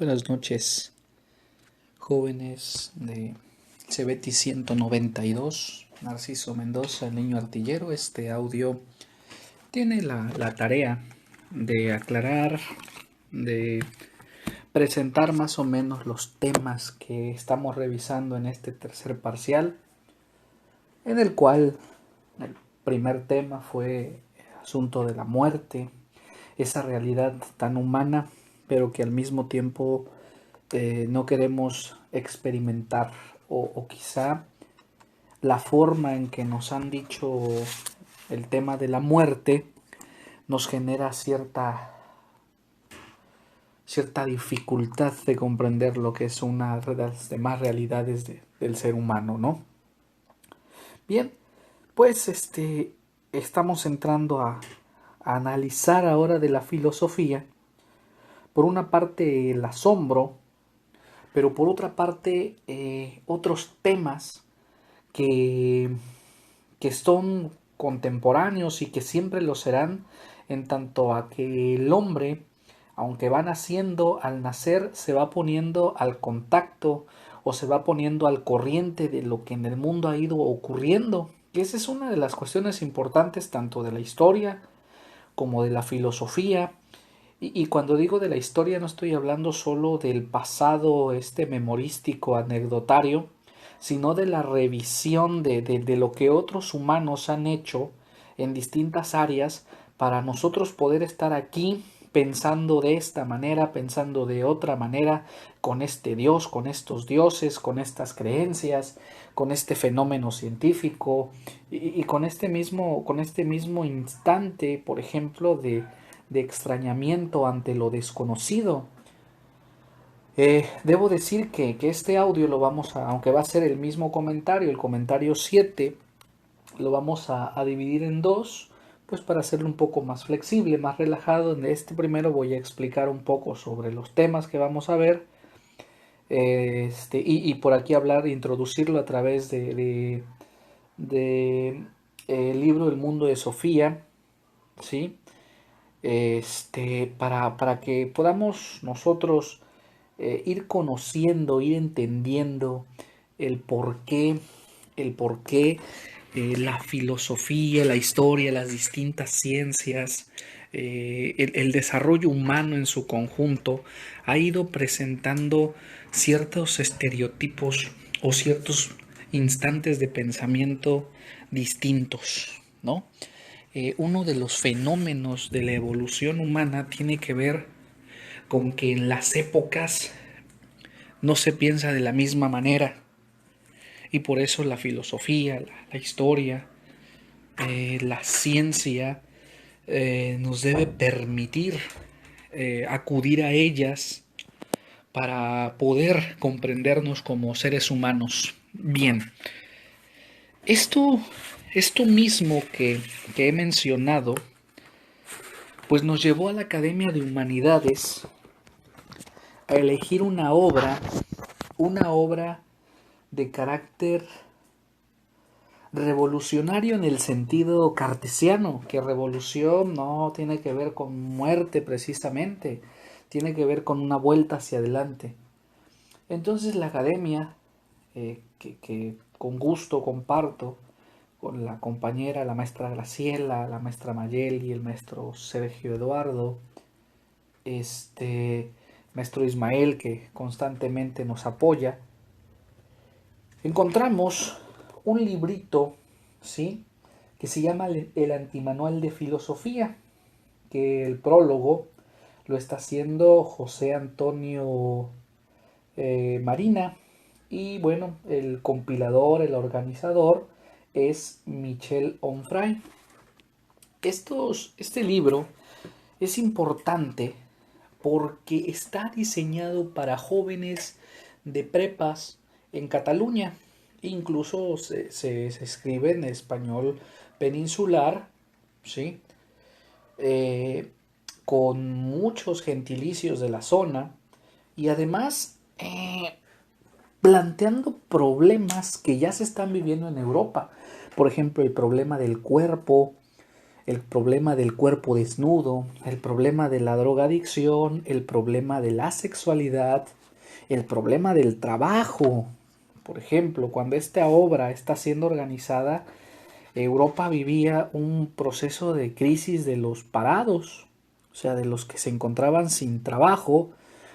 Buenas noches, jóvenes de Cebeti 192, Narciso Mendoza, el niño artillero. Este audio tiene la tarea de aclarar, de presentar más o menos los temas que estamos revisando en este tercer parcial, en el cual el primer tema fue el asunto de la muerte, esa realidad tan humana, pero que al mismo tiempo no queremos experimentar, o quizá la forma en que nos han dicho el tema de la muerte nos genera cierta dificultad de comprender lo que es una de las demás realidades del ser humano, ¿no? Bien, pues estamos entrando a analizar ahora de la filosofía, por una parte el asombro, pero por otra parte otros temas que, que son contemporáneos y que siempre lo serán, en tanto a que el hombre, aunque va naciendo, al nacer se va poniendo al contacto o se va poniendo al corriente de lo que en el mundo ha ido ocurriendo. Y esa es una de las cuestiones importantes tanto de la historia como de la filosofía. Y cuando digo de la historia no estoy hablando solo del pasado memorístico, anecdotario, sino de la revisión de lo que otros humanos han hecho en distintas áreas para nosotros poder estar aquí pensando de esta manera, pensando de otra manera, con este Dios, con estos dioses, con estas creencias, con este fenómeno científico y con este mismo instante, por ejemplo, de extrañamiento ante lo desconocido. Debo decir que este audio lo vamos a, aunque va a ser el mismo comentario, el comentario 7, lo vamos a dividir en dos, pues para hacerlo un poco más flexible, más relajado. En este primero voy a explicar un poco sobre los temas que vamos a ver, y por aquí hablar, introducirlo a través de el libro El mundo de Sofía, ¿sí? Para que podamos nosotros ir conociendo, ir entendiendo el porqué, el porqué la filosofía, la historia, las distintas ciencias, el desarrollo humano en su conjunto ha ido presentando ciertos estereotipos o ciertos instantes de pensamiento distintos, ¿no? Uno de los fenómenos de la evolución humana tiene que ver con que en las épocas no se piensa de la misma manera, y por eso la filosofía, la historia, la ciencia nos debe permitir acudir a ellas para poder comprendernos como seres humanos. Bien, esto, esto mismo que he mencionado, pues nos llevó a la Academia de Humanidades a elegir una obra de carácter revolucionario en el sentido cartesiano, que revolución no tiene que ver con muerte precisamente, tiene que ver con una vuelta hacia adelante. Entonces la academia, que con gusto comparto con la compañera, la maestra Graciela, la maestra Mayel y el maestro Sergio Eduardo, maestro Ismael, que constantemente nos apoya, encontramos un librito, ¿sí?, que se llama El Antimanual de Filosofía, que el prólogo lo está haciendo José Antonio Marina, y bueno, el compilador, el organizador es Michel Onfray. Este libro es importante porque está diseñado para jóvenes de prepas en Cataluña. Incluso se escribe en español peninsular, ¿sí? Con muchos gentilicios de la zona, y además planteando problemas que ya se están viviendo en Europa. Por ejemplo, el problema del cuerpo, el problema del cuerpo desnudo, el problema de la drogadicción, el problema de la sexualidad, el problema del trabajo. Por ejemplo, cuando esta obra está siendo organizada, Europa vivía un proceso de crisis de los parados, o sea, de los que se encontraban sin trabajo,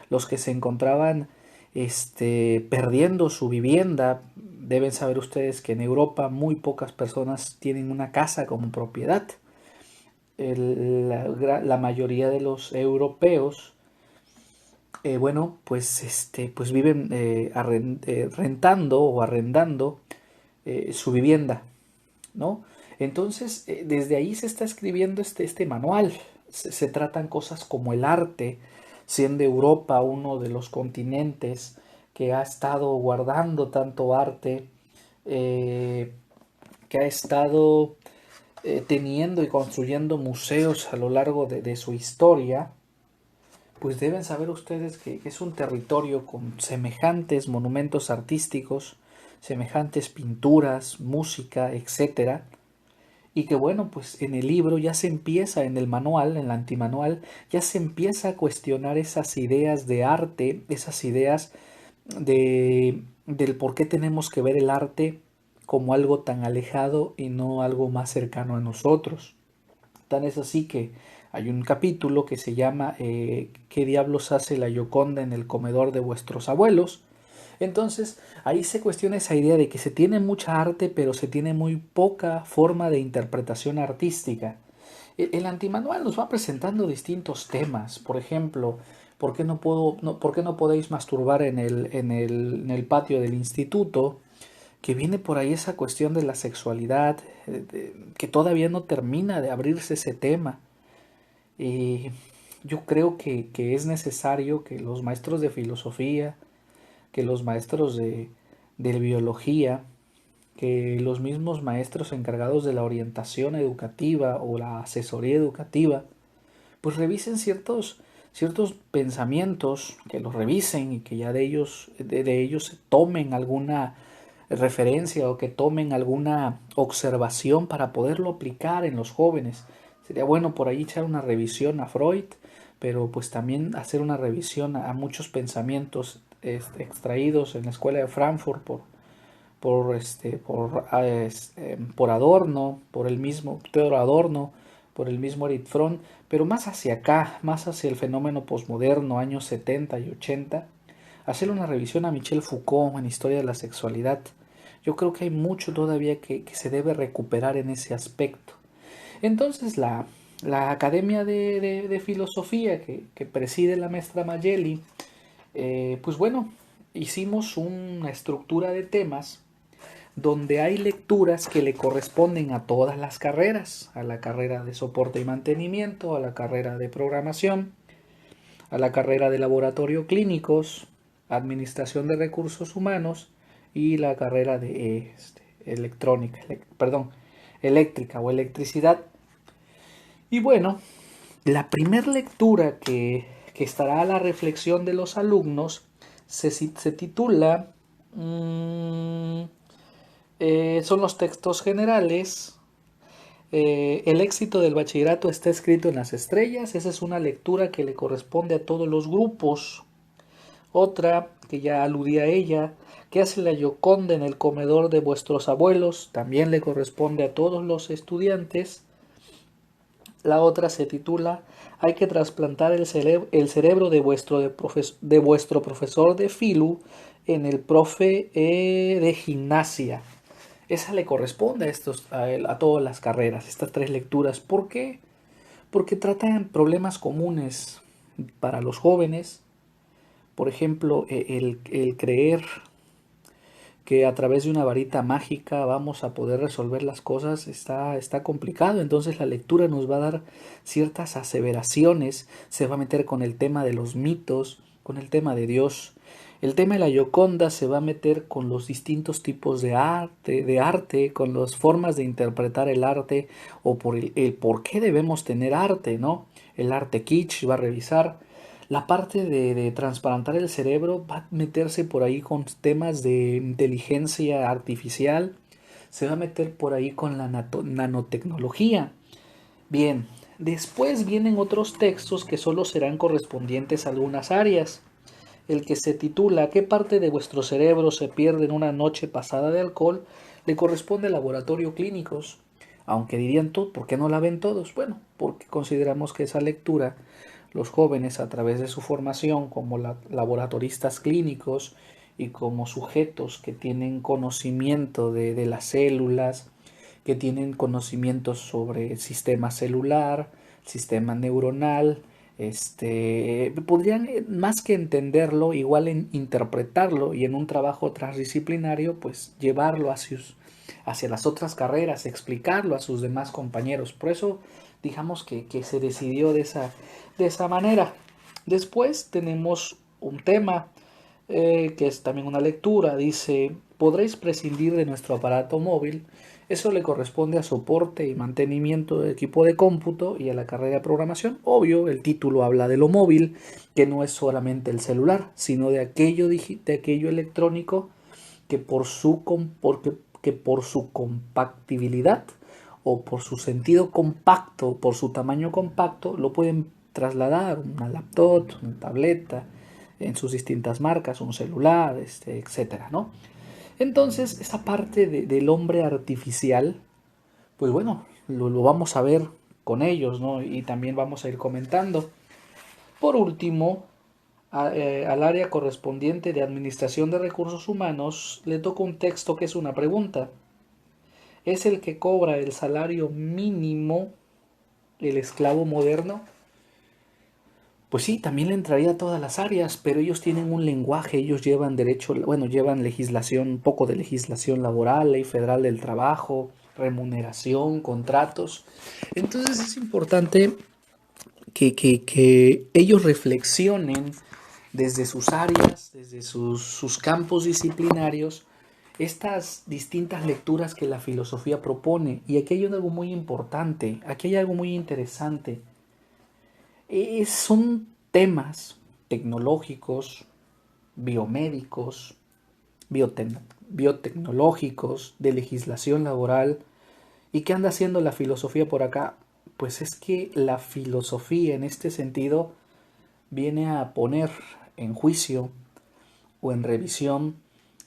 los que se encontraban perdiendo su vivienda. Deben saber ustedes que en Europa muy pocas personas tienen una casa como propiedad. La mayoría de los europeos, pues viven rentando o arrendando su vivienda, ¿no? Entonces, desde ahí se está escribiendo este manual. Se tratan cosas como el arte, siendo Europa uno de los continentes que ha estado guardando tanto arte, eh, que ha estado teniendo y construyendo museos a lo largo de su historia. Pues deben saber ustedes que es un territorio con semejantes monumentos artísticos, semejantes pinturas, música, etcétera, y que bueno, pues en el libro ya se empieza, en el manual, en el antimanual, ya se empieza a cuestionar esas ideas de arte, esas ideas del por qué tenemos que ver el arte como algo tan alejado y no algo más cercano a nosotros. Tan es así que hay un capítulo que se llama ¿Qué diablos hace la Gioconda en el comedor de vuestros abuelos? Entonces, ahí se cuestiona esa idea de que se tiene mucha arte, pero se tiene muy poca forma de interpretación artística. El antimanual nos va presentando distintos temas. Por ejemplo, ¿por qué no podéis masturbar en el patio del instituto? Que viene por ahí esa cuestión de la sexualidad, que todavía no termina de abrirse ese tema. Y yo creo que es necesario que los maestros de filosofía, que los maestros de biología, que los mismos maestros encargados de la orientación educativa o la asesoría educativa, pues revisen ciertos pensamientos, que los revisen y que ya de ellos se tomen alguna referencia o que tomen alguna observación para poderlo aplicar en los jóvenes. Sería bueno por ahí echar una revisión a Freud, pero pues también hacer una revisión a muchos pensamientos extraídos en la escuela de Frankfurt por Adorno, por el mismo Theodor Adorno, por el mismo Erich Fromm, pero más hacia acá, más hacia el fenómeno posmoderno, años 70 y 80, hacerle una revisión a Michel Foucault en Historia de la Sexualidad. Yo creo que hay mucho todavía que se debe recuperar en ese aspecto. Entonces la Academia de Filosofía que preside la maestra Mayeli, pues bueno, hicimos una estructura de temas donde hay lecturas que le corresponden a todas las carreras, a la carrera de soporte y mantenimiento, a la carrera de programación, a la carrera de laboratorio clínicos, administración de recursos humanos y la carrera de eléctrica o electricidad. Y bueno, la primera lectura que estará a la reflexión de los alumnos se titula son los textos generales. El éxito del bachillerato está escrito en las estrellas. Esa es una lectura que le corresponde a todos los grupos. Otra, que ya aludí a ella, ¿qué hace la Gioconda en el comedor de vuestros abuelos? También le corresponde a todos los estudiantes. La otra se titula Hay que trasplantar el cerebro de vuestro profesor de filu en el profe de gimnasia. Esa le corresponde a todas las carreras, estas tres lecturas. ¿Por qué? Porque tratan problemas comunes para los jóvenes. Por ejemplo, el creer que a través de una varita mágica vamos a poder resolver las cosas está complicado. Entonces la lectura nos va a dar ciertas aseveraciones, se va a meter con el tema de los mitos, con el tema de Dios. El tema de la Gioconda se va a meter con los distintos tipos de arte, con las formas de interpretar el arte o por el por qué debemos tener arte, ¿no? El arte kitsch va a revisar. La parte de trasplantar el cerebro va a meterse por ahí con temas de inteligencia artificial, se va a meter por ahí con la nanotecnología. Bien, después vienen otros textos que solo serán correspondientes a algunas áreas. El que se titula ¿Qué parte de vuestro cerebro se pierde en una noche pasada de alcohol? Le corresponde al laboratorio clínicos. Aunque dirían todos, ¿por qué no la ven todos? Bueno, porque consideramos que esa lectura, los jóvenes a través de su formación como laboratoristas clínicos y como sujetos que tienen conocimiento de las células, que tienen conocimientos sobre el sistema celular, sistema neuronal, podrían más que entenderlo, igual en interpretarlo y en un trabajo transdisciplinario, pues llevarlo hacia las otras carreras, explicarlo a sus demás compañeros. Por eso digamos que se decidió de esa manera. Después tenemos un tema que es también una lectura. Dice, podréis prescindir de nuestro aparato móvil. Eso le corresponde a soporte y mantenimiento del equipo de cómputo y a la carrera de programación. Obvio, el título habla de lo móvil, que no es solamente el celular, sino de de aquello electrónico que que por su compactibilidad o por su sentido compacto, por su tamaño compacto, lo pueden trasladar una laptop, una tableta, en sus distintas marcas, un celular, etcétera, ¿no? Entonces, esa parte del hombre artificial, pues bueno, lo vamos a ver con ellos, ¿no? Y también vamos a ir comentando. Por último, al área correspondiente de Administración de Recursos Humanos le toca un texto que es una pregunta. ¿Es el que cobra el salario mínimo el esclavo moderno? Pues sí, también le entraría a todas las áreas, pero ellos tienen un lenguaje, ellos llevan derecho, bueno, llevan legislación, un poco de legislación laboral, ley federal del trabajo, remuneración, contratos. Entonces es importante que ellos reflexionen desde sus áreas, desde sus campos disciplinarios, estas distintas lecturas que la filosofía propone. Y aquí hay algo muy importante, aquí hay algo muy interesante. Son temas tecnológicos, biomédicos, biotecnológicos, de legislación laboral. ¿Y qué anda haciendo la filosofía por acá? Pues es que la filosofía en este sentido viene a poner en juicio o en revisión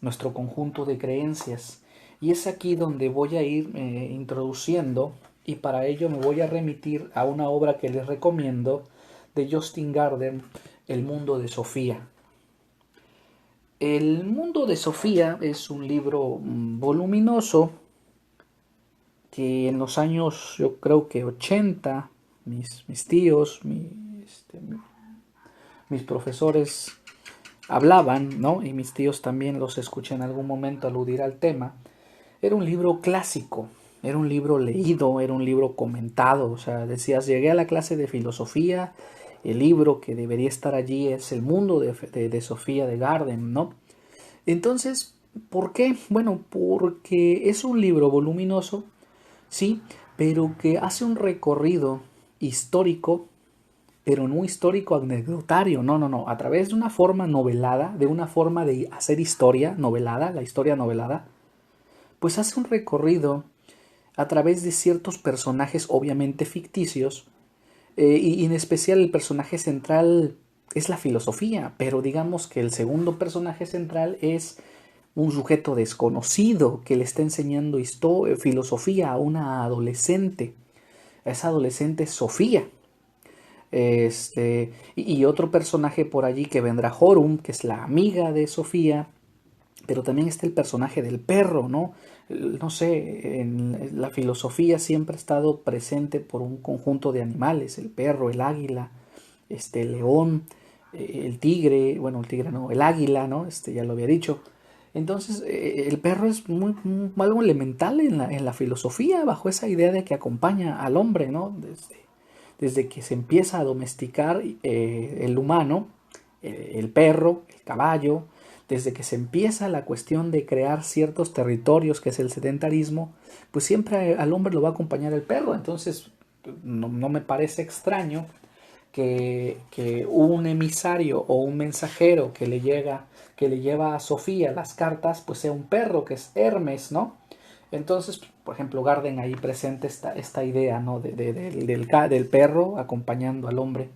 nuestro conjunto de creencias. Y es aquí donde voy a ir introduciendo, y para ello me voy a remitir a una obra que les recomiendo de Justin Gardner, El mundo de Sofía. El mundo de Sofía es un libro voluminoso que en los años, yo creo que 80, mis tíos, mis profesores hablaban, ¿no? Y mis tíos también los escuché en algún momento aludir al tema. Era un libro clásico, era un libro leído, era un libro comentado. O sea, decías, llegué a la clase de filosofía, el libro que debería estar allí es El mundo de Sofía de Gardner, ¿no? Entonces, ¿por qué? Bueno, porque es un libro voluminoso, sí, pero que hace un recorrido histórico, pero no histórico anecdotario, no, no, no, a través de una forma novelada, de una forma de hacer historia novelada, la historia novelada, pues hace un recorrido a través de ciertos personajes obviamente ficticios, y en especial el personaje central es la filosofía, pero digamos que el segundo personaje central es un sujeto desconocido que le está enseñando filosofía a una adolescente. Esa adolescente es Sofía. Y otro personaje por allí que vendrá Jorum, que es la amiga de Sofía, pero también está el personaje del perro, ¿no? No sé, en la filosofía siempre ha estado presente por un conjunto de animales, el perro, el águila, el león, el tigre, bueno, el tigre no, el águila, ¿no? Ya lo había dicho. Entonces, el perro es algo elemental en la filosofía, bajo esa idea de que acompaña al hombre, ¿no? Desde que se empieza a domesticar el humano, el perro, el caballo, desde que se empieza la cuestión de crear ciertos territorios, que es el sedentarismo, pues siempre al hombre lo va a acompañar el perro. Entonces, no me parece extraño que un emisario o un mensajero que le lleva a Sofía las cartas, pues sea un perro, que es Hermes, ¿no? Entonces, por ejemplo, Garden ahí presenta esta idea, ¿no? Del perro acompañando al hombre.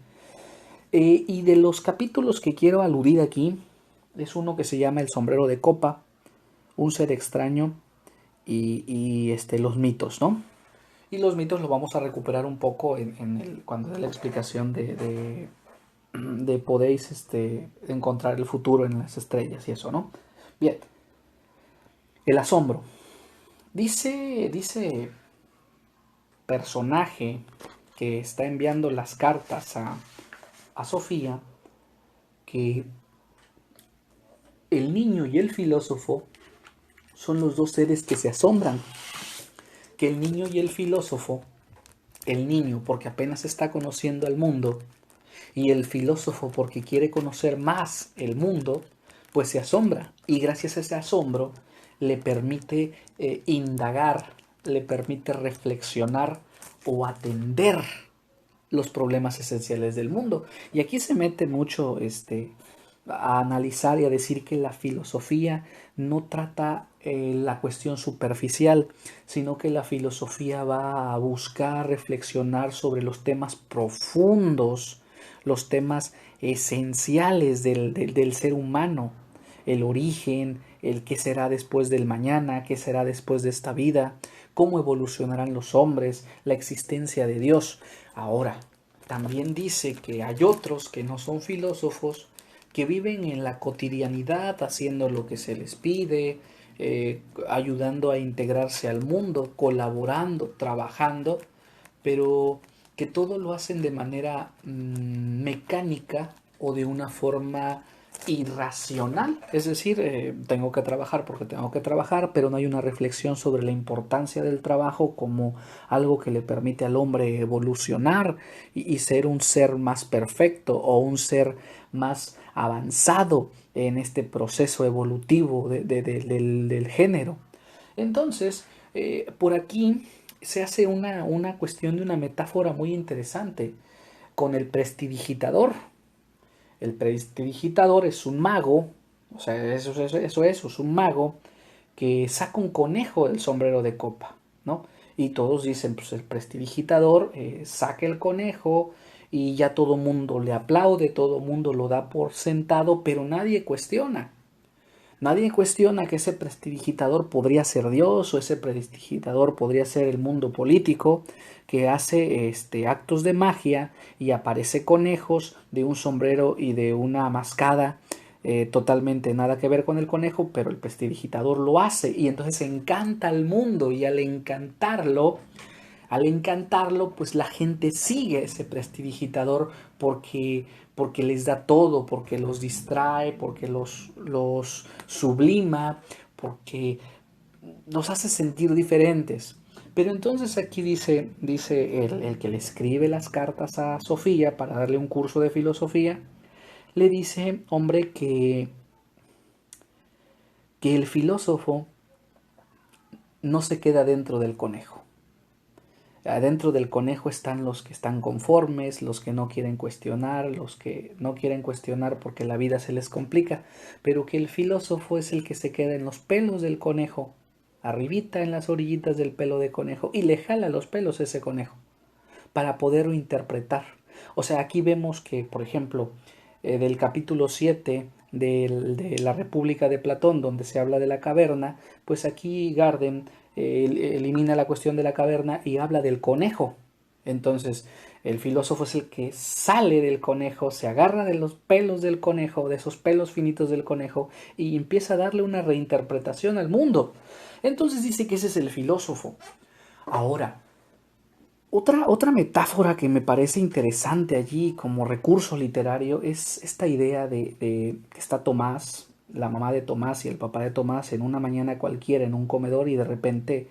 Y de los capítulos que quiero aludir aquí, es uno que se llama El sombrero de copa, Un ser extraño y los mitos, ¿no? Y los mitos lo vamos a recuperar un poco cuando dé la explicación de podéis encontrar el futuro en las estrellas y eso, ¿no? Bien, el asombro. Dice personaje que está enviando las cartas a Sofía que el niño y el filósofo son los dos seres que se asombran. Que el niño y el filósofo, el niño porque apenas está conociendo al mundo y el filósofo porque quiere conocer más el mundo, pues se asombra. Y gracias a ese asombro le permite indagar, le permite reflexionar o atender los problemas esenciales del mundo. Y aquí se mete mucho a analizar y a decir que la filosofía no trata la cuestión superficial, sino que la filosofía va a buscar reflexionar sobre los temas profundos, los temas esenciales del ser humano, el origen, el qué será después del mañana, qué será después de esta vida, cómo evolucionarán los hombres, la existencia de Dios. Ahora, también dice que hay otros que no son filósofos, que viven en la cotidianidad haciendo lo que se les pide, ayudando a integrarse al mundo, colaborando, trabajando, pero que todo lo hacen de manera mecánica o de una forma irracional. Es decir, tengo que trabajar porque tengo que trabajar, pero no hay una reflexión sobre la importancia del trabajo como algo que le permite al hombre evolucionar y ser un ser más perfecto o un ser más avanzado en este proceso evolutivo del género. Entonces, por aquí se hace una cuestión de una metáfora muy interesante con el prestidigitador. El prestidigitador es un mago, o sea, eso es un mago que saca un conejo del sombrero de copa, ¿no? Y todos dicen, pues el prestidigitador saca el conejo y ya todo mundo le aplaude, todo mundo lo da por sentado, pero nadie cuestiona. Nadie cuestiona que ese prestidigitador podría ser Dios o ese prestidigitador podría ser el mundo político que hace actos de magia y aparece conejos de un sombrero y de una mascada totalmente nada que ver con el conejo, pero el prestidigitador lo hace y entonces encanta al mundo y al encantarlo, pues la gente sigue ese prestidigitador porque les da todo, porque los distrae, porque los sublima, porque nos hace sentir diferentes. Pero entonces aquí dice el que le escribe las cartas a Sofía para darle un curso de filosofía, le dice, hombre, que el filósofo no se queda dentro del conejo. Adentro del conejo están los que están conformes, los que no quieren cuestionar, los que no quieren cuestionar porque la vida se les complica, pero que el filósofo es el que se queda en los pelos del conejo, arribita en las orillitas del pelo de conejo y le jala los pelos a ese conejo para poderlo interpretar. O sea, aquí vemos que, por ejemplo, del capítulo 7 de la República de Platón, donde se habla de la caverna, pues aquí Garden elimina la cuestión de la caverna y habla del conejo. Entonces, el filósofo es el que sale del conejo, se agarra de los pelos del conejo, de esos pelos finitos del conejo, y empieza a darle una reinterpretación al mundo. Entonces dice que ese es el filósofo. Ahora, otra metáfora que me parece interesante allí como recurso literario es esta idea de que está Tomás, la mamá de Tomás y el papá de Tomás en una mañana cualquiera en un comedor y de repente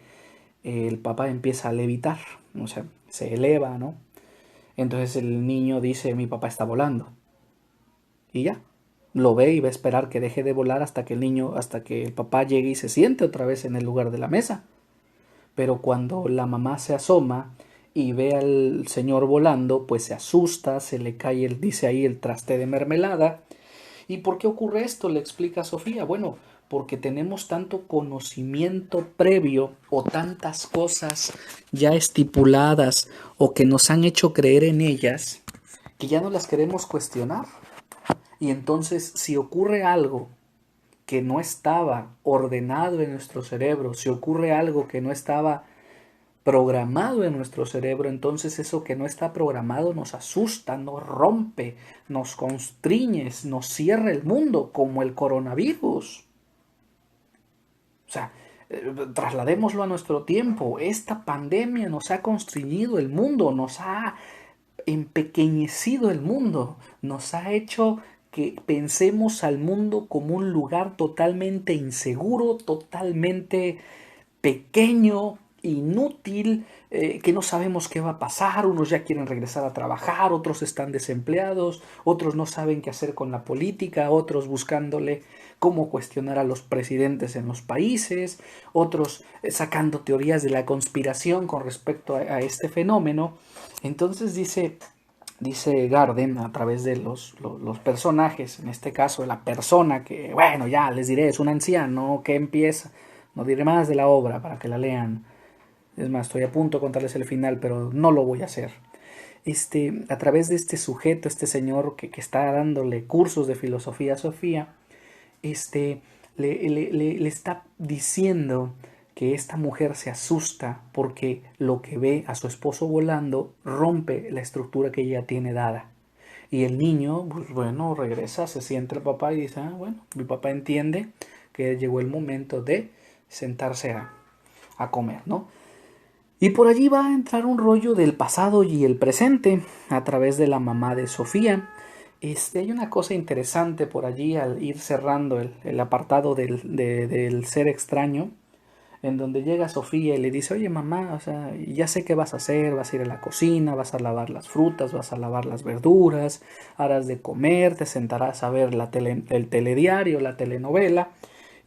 el papá empieza a levitar, o sea, se eleva, ¿no? Entonces el niño dice, mi papá está volando. Y ya, lo ve y va a esperar que deje de volar hasta que el papá llegue y se siente otra vez en el lugar de la mesa. Pero cuando la mamá se asoma y ve al señor volando, pues se asusta, se le cae dice ahí el traste de mermelada ¿Y por qué ocurre esto? Le explica Sofía. Bueno, porque tenemos tanto conocimiento previo o tantas cosas ya estipuladas o que nos han hecho creer en ellas que ya no las queremos cuestionar. Y entonces, si ocurre algo que no estaba ordenado en nuestro cerebro, si ocurre algo que no estaba programado en nuestro cerebro, entonces eso que no está programado nos asusta, nos rompe, nos constriñe, nos cierra el mundo, como el coronavirus. O sea, trasladémoslo a nuestro tiempo. Esta pandemia nos ha constriñido el mundo, nos ha empequeñecido el mundo, nos ha hecho que pensemos al mundo como un lugar totalmente inseguro, totalmente pequeño, inútil, que no sabemos qué va a pasar. Unos ya quieren regresar a trabajar, otros están desempleados, otros no saben qué hacer con la política, otros buscándole cómo cuestionar a los presidentes en los países, otros sacando teorías de la conspiración con respecto a este fenómeno. Entonces dice Garden a través de los personajes, en este caso la persona que, bueno, ya les diré, es un anciano que empieza, no diré más de la obra para que la lean. Es más, estoy a punto de contarles el final, pero no lo voy a hacer. A través de este sujeto, este señor que está dándole cursos de filosofía a Sofía, le está diciendo que esta mujer se asusta porque lo que ve a su esposo volando rompe la estructura que ella tiene dada. Y el niño, pues bueno, regresa, se siente el papá y dice, bueno, mi papá entiende que llegó el momento de sentarse a comer, ¿no? Y por allí va a entrar un rollo del pasado y el presente a través de la mamá de Sofía. Hay una cosa interesante por allí al ir cerrando el apartado del ser extraño, en donde llega Sofía y le dice, oye mamá, o sea, ya sé qué vas a hacer, vas a ir a la cocina, vas a lavar las frutas, vas a lavar las verduras, harás de comer, te sentarás a ver el telediario, la telenovela,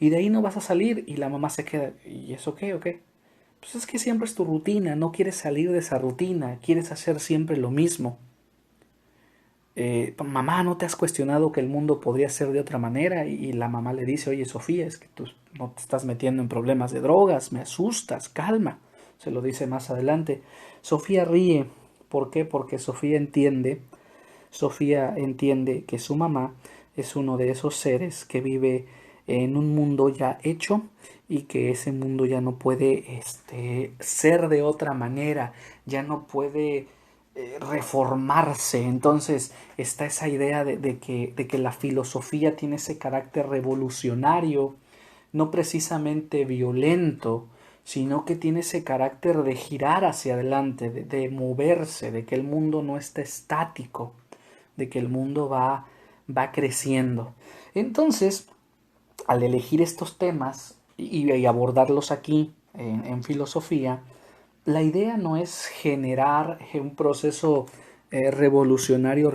y de ahí no vas a salir. Y la mamá se queda, ¿y eso qué o qué? Pues es que siempre es tu rutina, no quieres salir de esa rutina, quieres hacer siempre lo mismo. Mamá, ¿no te has cuestionado que el mundo podría ser de otra manera? Y la mamá le dice, oye Sofía, es que tú no te estás metiendo en problemas de drogas, me asustas, calma. Se lo dice más adelante. Sofía ríe. ¿Por qué? Porque Sofía entiende que su mamá es uno de esos seres que vive en un mundo ya hecho y que ese mundo ya no puede ser de otra manera, ya no puede reformarse. Entonces está esa idea de que la filosofía tiene ese carácter revolucionario, no precisamente violento, sino que tiene ese carácter de girar hacia adelante, de moverse, de que el mundo no está estático, de que el mundo va creciendo. Entonces, al elegir estos temas y abordarlos aquí en filosofía, la idea no es generar un proceso revolucionario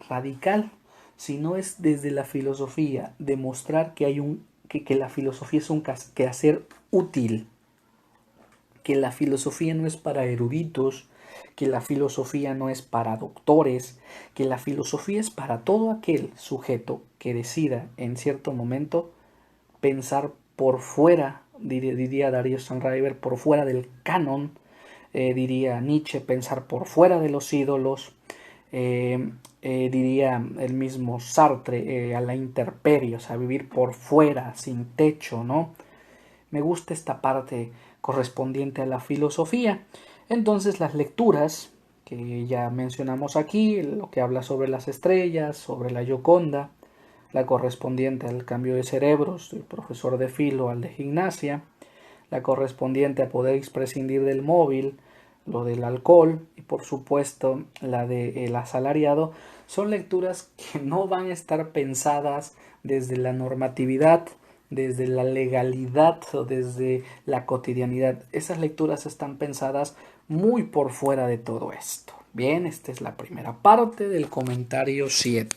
radical, sino es desde la filosofía demostrar que la filosofía es un quehacer útil, que la filosofía no es para eruditos, que la filosofía no es para doctores, que la filosofía es para todo aquel sujeto que decida en cierto momento pensar por fuera, diría Darío Stanriver, por fuera del canon, diría Nietzsche, pensar por fuera de los ídolos, diría el mismo Sartre, a la intemperie, o sea, vivir por fuera, sin techo, ¿no? Me gusta esta parte correspondiente a la filosofía. Entonces las lecturas que ya mencionamos aquí, lo que habla sobre las estrellas, sobre la Gioconda, la correspondiente al cambio de cerebros, del profesor de filo al de gimnasia, la correspondiente a poder prescindir del móvil, lo del alcohol y por supuesto la del asalariado, son lecturas que no van a estar pensadas desde la normatividad, desde la legalidad o desde la cotidianidad. Esas lecturas están pensadas muy por fuera de todo esto. Bien, esta es la primera parte del comentario 7.